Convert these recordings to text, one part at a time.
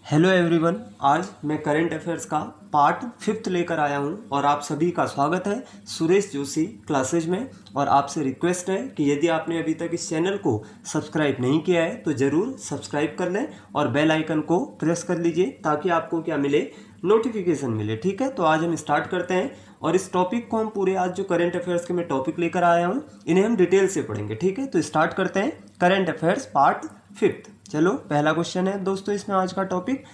Hello everyone, आज मैं current affairs का पार्ट 5 लेकर आया हूं और आप सभी का स्वागत है सुरेश जोशी क्लासेज में। और आपसे रिक्वेस्ट है कि यदि आपने अभी तक इस चैनल को सब्सक्राइब नहीं किया है तो ज़रूर सब्सक्राइब कर लें और बेल आइकन को प्रेस कर लीजिए ताकि आपको क्या मिले, नोटिफिकेशन मिले। ठीक है, तो आज हम स्टार्ट करते हैं और इस टॉपिक को हम पूरे आज जो करंट अफेयर्स के मैं टॉपिक लेकर आया हूँ इन्हें हम डिटेल से पढ़ेंगे। ठीक है, तो स्टार्ट करते हैं करंट अफेयर्स पार्ट 5। चलो, पहला क्वेश्चन है दोस्तों इसमें आज का टॉपिक,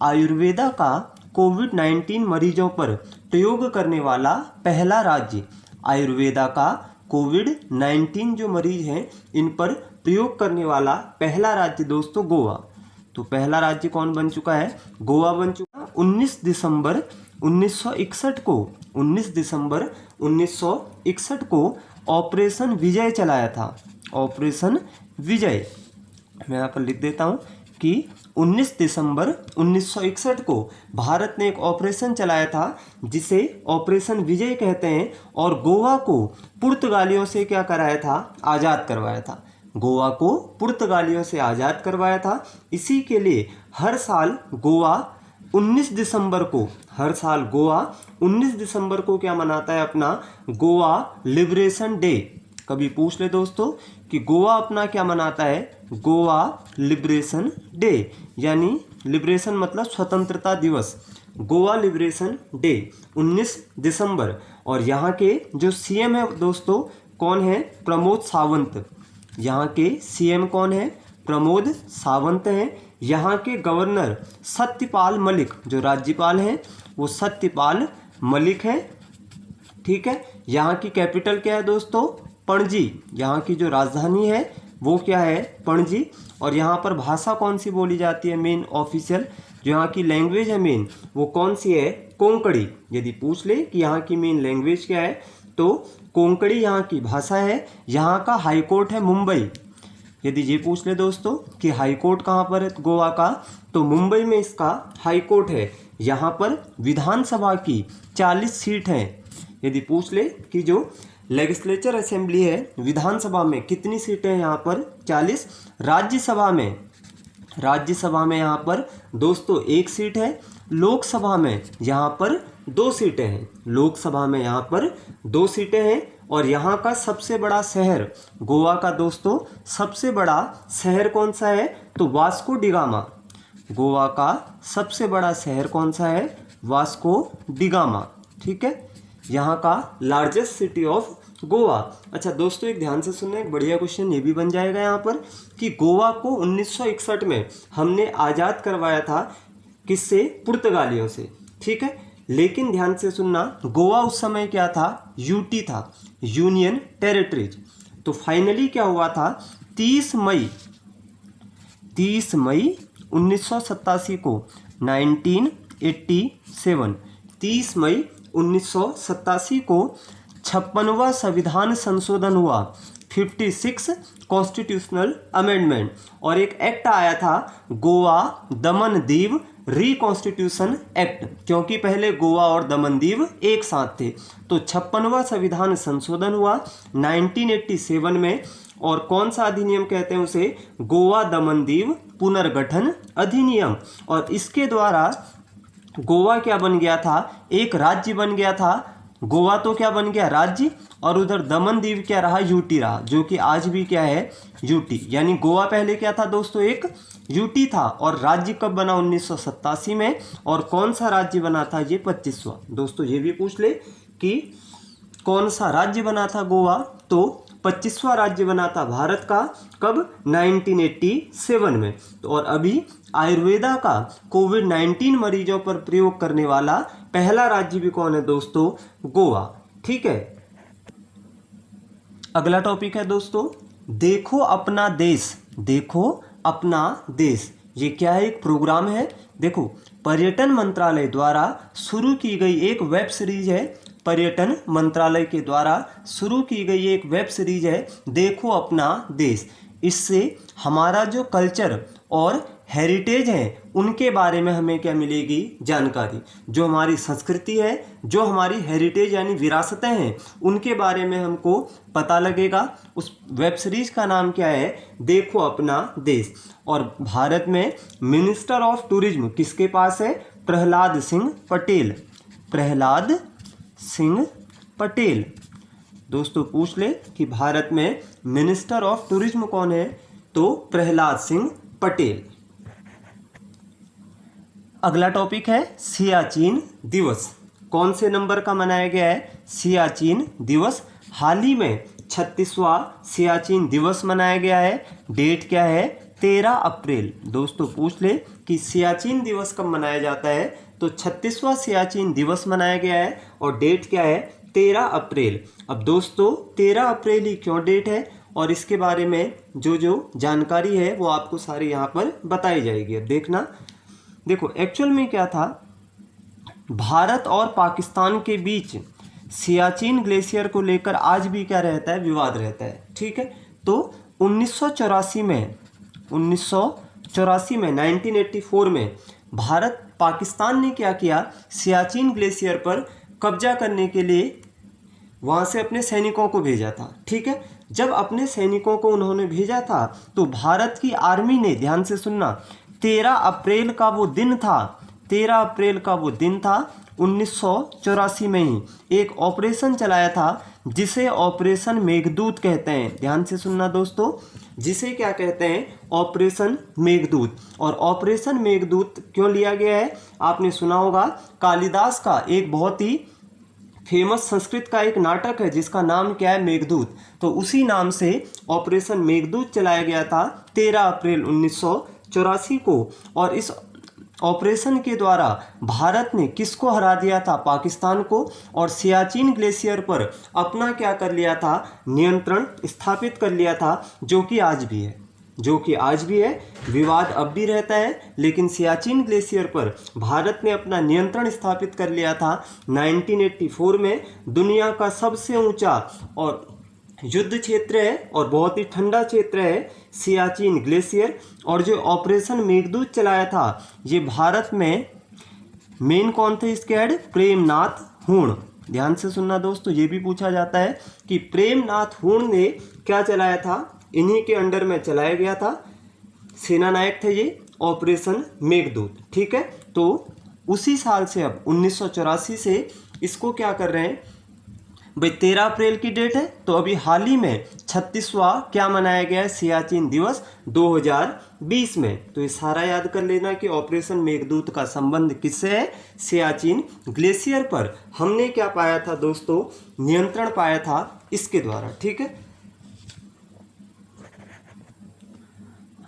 आयुर्वेदा का कोविड-19 मरीजों पर प्रयोग करने वाला पहला राज्य। आयुर्वेदा का कोविड-19 जो मरीज हैं इन पर प्रयोग करने वाला पहला राज्य दोस्तों गोवा। तो पहला राज्य कौन बन चुका है? गोवा बन चुका। 19 दिसंबर 1961 को ऑपरेशन विजय चलाया था। ऑपरेशन विजय, मैं यहाँ पर लिख देता हूँ कि 19 दिसंबर 1961 को भारत ने एक ऑपरेशन चलाया था जिसे ऑपरेशन विजय कहते हैं और गोवा को पुर्तगालियों से क्या कराया था? आज़ाद करवाया था। गोवा को पुर्तगालियों से आज़ाद करवाया था। इसी के लिए हर साल गोवा 19 दिसंबर को, हर साल गोवा 19 दिसंबर को क्या मनाता है? अपना गोवा लिबरेशन डे। कभी पूछ ले दोस्तों कि गोवा अपना क्या मनाता है? गोवा लिबरेशन डे, यानी लिबरेशन मतलब स्वतंत्रता दिवस। गोवा लिबरेशन डे 19 दिसंबर। और यहाँ के जो सीएम है दोस्तों कौन है? प्रमोद सावंत। यहाँ के सीएम कौन है? प्रमोद सावंत हैं। यहाँ के गवर्नर सत्यपाल मलिक, जो राज्यपाल हैं वो सत्यपाल मलिक हैं। ठीक है, यहाँ की कैपिटल क्या है दोस्तों? पणजी। यहाँ की जो राजधानी है वो क्या है? पणजी। और यहाँ पर भाषा कौन सी बोली जाती है? मेन ऑफिशियल जो यहाँ की लैंग्वेज है मेन वो कौन सी है? कोंकणी। यदि पूछ ले कि यहाँ की मेन लैंग्वेज क्या है तो कोंकणी यहाँ की भाषा है। यहाँ का हाई कोर्ट है मुंबई। यदि ये पूछ ले दोस्तों कि हाई कोर्ट कहाँ पर है गोवा का, तो मुंबई में इसका हाई कोर्ट है। यहाँ पर विधानसभा की 40 सीट हैं। यदि पूछ ले कि जो लेजिस्लेचर असेंबली है विधानसभा में कितनी सीटें हैं? यहाँ पर 40। राज्यसभा में यहाँ पर दोस्तों 1 सीट है। लोकसभा में यहाँ पर 2 सीटें हैं। लोकसभा में यहाँ पर 2 सीटें हैं। और यहाँ का सबसे बड़ा शहर गोवा का दोस्तों सबसे बड़ा शहर कौन सा है? तो वास्को डिगामा। गोवा का सबसे बड़ा शहर कौन सा है? Vasco da Gama. ठीक है, यहाँ का लार्जेस्ट सिटी ऑफ गोवा। अच्छा दोस्तों, एक ध्यान से सुनना, एक बढ़िया क्वेश्चन ये भी बन जाएगा यहाँ पर कि गोवा को 1961 में हमने आज़ाद करवाया था किससे? पुर्तगालियों से। ठीक है, लेकिन ध्यान से सुनना, गोवा उस समय क्या था? यूटी था, यूनियन टेरिटरीज। तो फाइनली क्या हुआ था? 30 मई 1987 को 1987 30 मई 1987 को 56वां संविधान संशोधन हुआ, 56 कॉन्स्टिट्यूशनल अमेंडमेंट। और एक एक्ट आया था गोवा दमन दीव रिकॉन्स्टिट्यूशन एक्ट, क्योंकि पहले गोवा और दमन दीव एक साथ थे। तो 56वां संविधान संशोधन हुआ 1987 में। और कौन सा अधिनियम कहते हैं उसे? गोवा दमन दीव पुनर्गठन अधिनियम। और इसके द्वारा गोवा क्या बन गया था? एक राज्य बन गया था। गोवा तो क्या बन गया? राज्य। और उधर दमन दीव क्या रहा? यूटी रहा, जो कि आज भी क्या है? यूटी। यानी गोवा पहले क्या था दोस्तों? एक यूटी था। और राज्य कब बना? 1987 में। और कौन सा राज्य बना था? ये 25वां। दोस्तों ये भी पूछ ले कि कौन सा राज्य बना था गोवा, तो 25वां राज्य बना था भारत का। कब? 1987 में। तो और अभी आयुर्वेदा का कोविड-19 मरीजों पर प्रयोग करने वाला पहला राज्य भी कौन है दोस्तों? गोवा। ठीक है, अगला टॉपिक है दोस्तों, देखो अपना देश। देखो अपना देश, ये क्या है? एक प्रोग्राम है। देखो, पर्यटन मंत्रालय द्वारा शुरू की गई एक वेब सीरीज है। पर्यटन मंत्रालय के द्वारा शुरू की गई एक वेब सीरीज है देखो अपना देश। इससे हमारा जो कल्चर और हेरिटेज हैं उनके बारे में हमें क्या मिलेगी, जानकारी। जो हमारी संस्कृति है, जो हमारी हेरिटेज यानी विरासतें हैं, उनके बारे में हमको पता लगेगा। उस वेब सीरीज का नाम क्या है, देखो अपना देश। और भारत में मिनिस्टर ऑफ टूरिज्म किसके पास है, प्रहलाद सिंह पटेल। प्रहलाद सिंह पटेल। दोस्तों पूछ ले कि भारत में मिनिस्टर ऑफ टूरिज्म कौन है, तो प्रहलाद सिंह पटेल। अगला टॉपिक है सियाचिन दिवस। कौन से नंबर का मनाया गया है, सियाचिन दिवस। हाल ही में 36वां सियाचिन दिवस मनाया गया है। डेट क्या है, 13 अप्रैल। दोस्तों पूछ ले कि सियाचिन दिवस कब मनाया जाता है, तो 36वां सियाचिन दिवस मनाया गया है और डेट क्या है, 13 अप्रैल। अब दोस्तों 13 अप्रैल ही क्यों डेट है, और इसके बारे में जो जो जानकारी है वो आपको सारी यहाँ पर बताई जाएगी। अब देखना, देखो एक्चुअल में क्या था, भारत और पाकिस्तान के बीच सियाचिन ग्लेशियर को लेकर आज भी क्या रहता है, विवाद रहता है। ठीक है, तो 1984 में 1984 में भारत पाकिस्तान ने क्या किया, सियाचिन ग्लेशियर पर कब्जा करने के लिए वहाँ से अपने सैनिकों को भेजा था। ठीक है, जब अपने सैनिकों को उन्होंने भेजा था तो भारत की आर्मी ने, ध्यान से सुनना, 13 अप्रैल का वो दिन था, 13 अप्रैल का वो दिन था 1984 में ही एक ऑपरेशन चलाया था जिसे ऑपरेशन मेघदूत कहते हैं। ध्यान से सुनना दोस्तों, जिसे क्या कहते हैं, ऑपरेशन मेघदूत। और ऑपरेशन मेघदूत क्यों लिया गया है, आपने सुना होगा, कालिदास का एक बहुत ही फेमस संस्कृत का एक नाटक है जिसका नाम क्या है, मेघदूत। तो उसी नाम से ऑपरेशन मेघदूत चलाया गया था 13 अप्रैल 1984 को। और इस ऑपरेशन के द्वारा भारत ने किसको हरा दिया था, पाकिस्तान को, और सियाचिन ग्लेशियर पर अपना क्या कर लिया था, नियंत्रण स्थापित कर लिया था, जो कि आज भी है। विवाद अब भी रहता है, लेकिन सियाचिन ग्लेशियर पर भारत ने अपना नियंत्रण स्थापित कर लिया था 1984 में। दुनिया का सबसे ऊंचा और युद्ध क्षेत्र है और बहुत ही ठंडा क्षेत्र है सियाचिन ग्लेशियर। और जो ऑपरेशन मेघदूत चलाया था, ये भारत में मेन कौन थे इसके हेड, प्रेमनाथ हुण। ध्यान से सुनना दोस्तों, ये भी पूछा जाता है कि प्रेमनाथ हुण ने क्या चलाया था, इन्हीं के अंडर में चलाया गया था, सेना नायक थे ये ऑपरेशन मेघदूत। ठीक है, तो उसी साल से अब 1984 से इसको क्या कर रहे हैं भाई, 13 अप्रैल की डेट है, तो अभी हाल ही में 36वां क्या मनाया गया है, सियाचिन दिवस 2020 में। तो ये सारा याद कर लेना कि ऑपरेशन मेघदूत का संबंध किससे है, सियाचिन ग्लेशियर पर हमने क्या पाया था दोस्तों, नियंत्रण पाया था इसके द्वारा। ठीक है,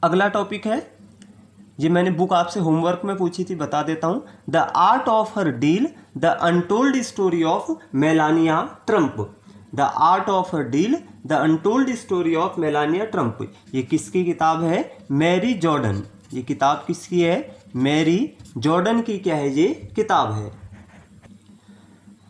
अगला टॉपिक है, ये मैंने बुक आपसे होमवर्क में पूछी थी, बता देता हूँ। The art of her deal, the untold story of Melania Trump. The art of her deal, the untold story of Melania Trump. ये किसकी किताब है, मैरी जॉर्डन। ये किताब किसकी है, मैरी जॉर्डन की क्या है ये किताब है।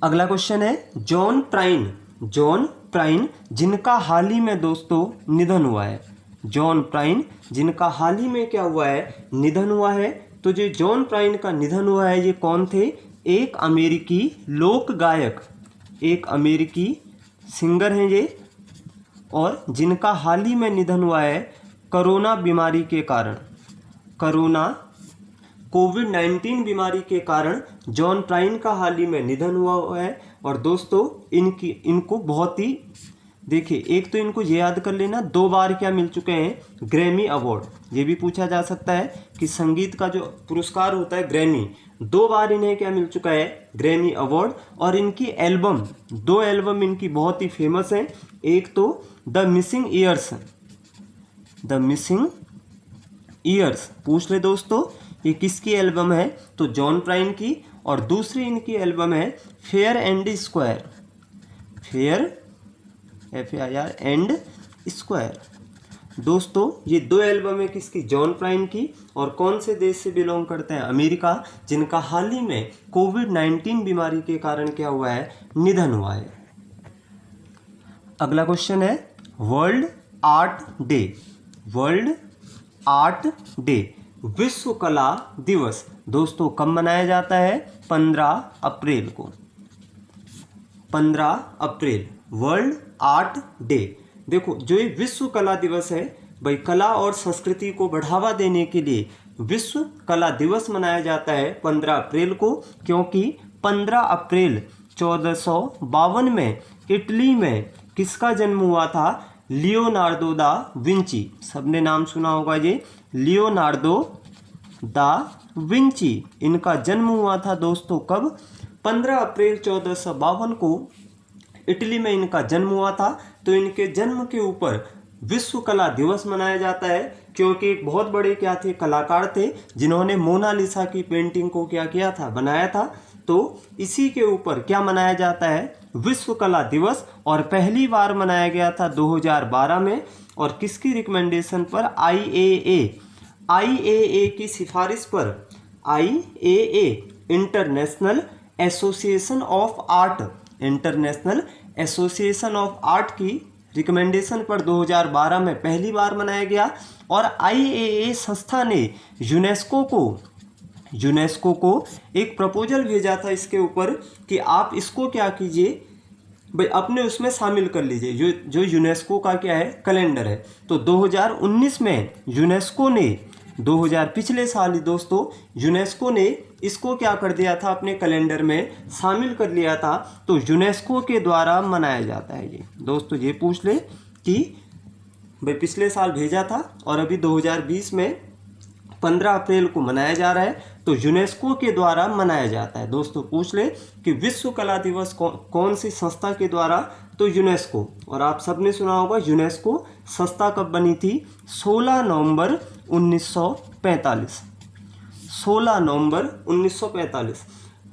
अगला क्वेश्चन है, जॉन प्राइन जिनका हाल ही में दोस्तों निधन हुआ है। जॉन प्राइन जिनका हाल ही में क्या हुआ है, निधन हुआ है। तो जो जॉन प्राइन का निधन हुआ है, ये कौन थे, एक अमेरिकी लोक गायक, एक अमेरिकी सिंगर हैं ये, और जिनका हाल ही में निधन हुआ है कोरोना बीमारी के कारण, कोविड-19 बीमारी के कारण जॉन प्राइन का हाल ही में निधन हुआ है। और दोस्तों इनको बहुत ही, देखिए एक तो इनको ये याद कर लेना, 2 बार क्या मिल चुके हैं, ग्रैमी अवार्ड। ये भी पूछा जा सकता है कि संगीत का जो पुरस्कार होता है ग्रैमी, 2 बार इन्हें क्या मिल चुका है, ग्रैमी अवार्ड। और इनकी एल्बम, 2 एल्बम इनकी बहुत ही फेमस हैं। एक तो द मिसिंग ईयर्स, पूछ ले दोस्तों ये किसकी एल्बम है, तो जॉन प्राइन की। और दूसरी इनकी एल्बम है फेयर एंड स्क्वायर। दोस्तों ये 2 एल्बम है किसकी, जॉन प्राइन की। और कौन से देश से बिलोंग करते हैं, अमेरिका, जिनका हाल ही में कोविड-19 बीमारी के कारण क्या हुआ है, निधन हुआ है। अगला क्वेश्चन है, वर्ल्ड आर्ट डे विश्व कला दिवस दोस्तों कब मनाया जाता है? 15 अप्रैल को। 15 अप्रैल वर्ल्ड आर्ट डे। देखो जो ये विश्व कला दिवस है भाई, कला और संस्कृति को बढ़ावा देने के लिए विश्व कला दिवस मनाया जाता है 15 अप्रैल को, क्योंकि 15 अप्रैल 1452 में इटली में किसका जन्म हुआ था? Leonardo da Vinci. सबने नाम सुना होगा ये, लियोनार्डो दा विंची। इनका जन्म हुआ था दोस्तों कब? 15 अप्रैल 1452 को इटली में इनका जन्म हुआ था। तो इनके जन्म के ऊपर विश्व कला दिवस मनाया जाता है, क्योंकि एक बहुत बड़े क्या थे? कलाकार थे, जिन्होंने मोनालिसा की पेंटिंग को क्या किया था? बनाया था। तो इसी के ऊपर क्या मनाया जाता है? विश्व कला दिवस। और पहली बार मनाया गया था 2012 में। और किसकी रिकमेंडेशन पर? आईएए की सिफारिश पर। IAA international association of art, international association of art की रिकमेंडेशन पर 2012 में पहली बार मनाया गया। और आईएए संस्था ने यूनेस्को को एक प्रपोजल भेजा था इसके ऊपर कि आप इसको क्या कीजिए भाई, अपने उसमें शामिल कर लीजिए, जो यूनेस्को का क्या है? कैलेंडर है। तो 2019 में यूनेस्को ने, पिछले साल ही दोस्तों यूनेस्को ने इसको क्या कर दिया था? अपने कैलेंडर में शामिल कर लिया था। तो यूनेस्को के द्वारा मनाया जाता है ये। दोस्तों ये पूछ ले कि भाई पिछले साल भेजा था और अभी 2020 में 15 अप्रैल को मनाया जा रहा है, तो यूनेस्को के द्वारा मनाया जाता है। दोस्तों पूछ ले कि विश्व कला दिवस कौन सी संस्था के द्वारा? तो यूनेस्को। और आप सबने सुना होगा यूनेस्को संस्था कब बनी थी? 16 नवंबर 1945। 16 नवंबर 1945।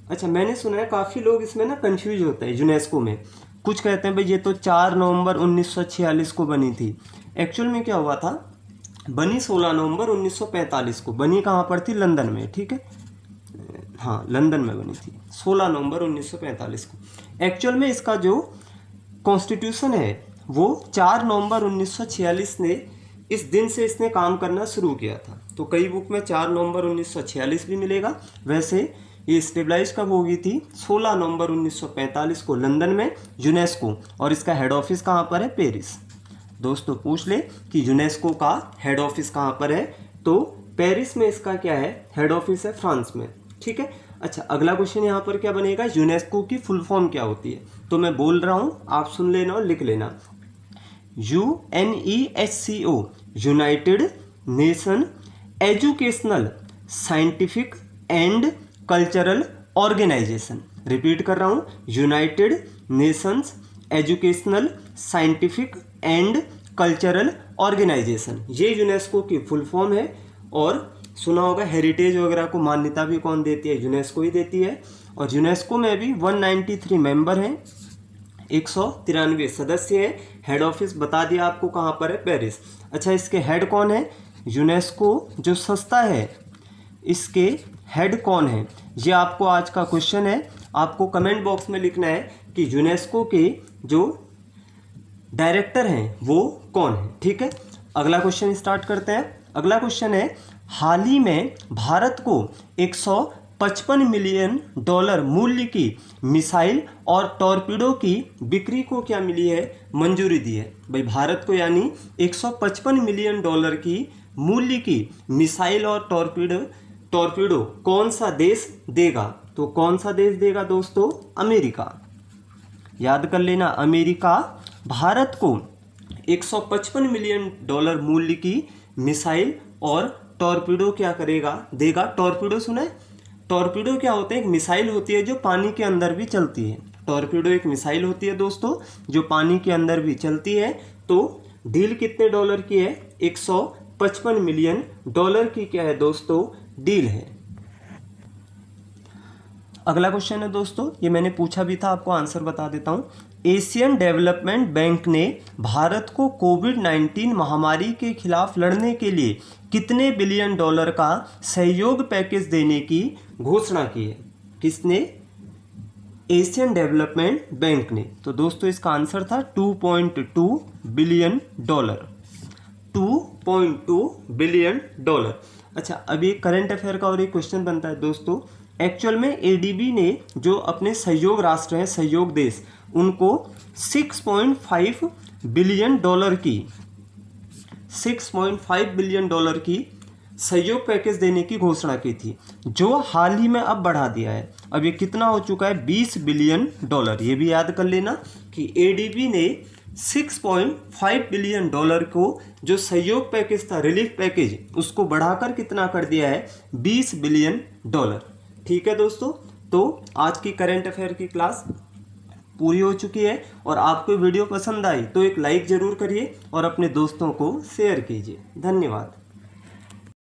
अच्छा, मैंने सुना है काफ़ी लोग इसमें ना कंफ्यूज होते हैं यूनेस्को में। कुछ कहते हैं भाई ये तो 4 नवंबर 1946 को बनी थी। एक्चुअल में क्या हुआ था? बनी 16 नवंबर 1945 को। बनी कहाँ पर थी? लंदन में। ठीक है, हाँ लंदन में बनी थी 16 नवंबर 1945 को। एक्चुअल में इसका जो कॉन्स्टिट्यूशन है वो 4 नवंबर 1946 ने, इस दिन से इसने काम करना शुरू किया था। तो कई बुक में 4 नवंबर 1946 भी मिलेगा। वैसे ये स्टेबलाइज कब होगी थी? 16 नवंबर 1945 को लंदन में यूनेस्को। और इसका हेड ऑफिस कहाँ पर है? पेरिस। दोस्तों पूछ ले कि यूनेस्को का हेड ऑफिस कहाँ पर है? तो पेरिस में इसका क्या है? हेड ऑफिस है, फ्रांस में। ठीक है। अच्छा, अगला क्वेश्चन यहाँ पर क्या बनेगा? यूनेस्को की फुल फॉर्म क्या होती है? तो मैं बोल रहा हूँ, आप सुन लेना और लिख लेना। UNESCO, United Nation Educational Scientific and Cultural Organization. Repeat कर रहा हूँ, United Nations Educational Scientific and Cultural Organization, ये यूनेस्को की फुल फॉर्म है। और सुना होगा हेरिटेज वगैरह को मान्यता भी कौन देती है? यूनेस्को ही देती है। और यूनेस्को में भी 193 मेंबर हैं, 193 सदस्य हैं। हेड ऑफिस बता दिया आपको कहाँ पर है? पेरिस। अच्छा, इसके हेड कौन है? यूनेस्को जो संस्था है इसके हेड कौन है? ये आपको आज का क्वेश्चन है। आपको कमेंट बॉक्स में लिखना है कि यूनेस्को के जो डायरेक्टर हैं वो कौन है। ठीक है, अगला क्वेश्चन स्टार्ट करते हैं। अगला क्वेश्चन है, हाल ही में भारत को 155 मिलियन डॉलर मूल्य की मिसाइल और टॉर्पीडो की बिक्री को क्या मिली है? मंजूरी दी है। भाई भारत को यानी 155 मिलियन डॉलर की मूल्य की मिसाइल और टॉर्पीडो कौन सा देश देगा? तो कौन सा देश देगा दोस्तों? अमेरिका। याद कर लेना, अमेरिका भारत को 155 मिलियन डॉलर मूल्य की मिसाइल और टॉर्पीडो क्या करेगा? देगा। टॉर्पीडो सुना है? टॉर्पीडो क्या होते हैं? एक मिसाइल होती है जो पानी के अंदर भी चलती है। टॉर्पीडो एक मिसाइल होती है दोस्तों जो पानी के अंदर भी चलती है। तो डील कितने डॉलर की है? 155 मिलियन डॉलर की क्या है दोस्तों? डील है। अगला क्वेश्चन है दोस्तों, ये मैंने पूछा भी था, आपको आंसर बता देता हूँ। एशियन डेवलपमेंट बैंक ने भारत को कोविड-19 महामारी के खिलाफ लड़ने के लिए कितने बिलियन डॉलर का सहयोग पैकेज देने की घोषणा की है? किसने? एशियन डेवलपमेंट बैंक ने। तो दोस्तों इसका आंसर था 2.2 बिलियन डॉलर। 2.2 billion dollar. अच्छा, अभी एक करंट अफेयर का और एक क्वेश्चन बनता है दोस्तों। एक्चुअल में एडीबी ने जो अपने सहयोग राष्ट्र हैं, सहयोग देश, उनको 6.5 बिलियन डॉलर की 6.5 बिलियन डॉलर की सहयोग पैकेज देने की घोषणा की थी, जो हाल ही में अब बढ़ा दिया है। अब ये कितना हो चुका है? 20 बिलियन डॉलर। ये भी याद कर लेना कि एडीबी ने 6.5 बिलियन डॉलर को जो सहयोग पैकेज था, रिलीफ पैकेज, उसको बढ़ाकर कितना कर दिया है? 20 बिलियन डॉलर। ठीक है दोस्तों, तो आज की करंट अफेयर की क्लास पूरी हो चुकी है और आपको वीडियो पसंद आई तो एक लाइक ज़रूर करिए और अपने दोस्तों को शेयर कीजिए। धन्यवाद।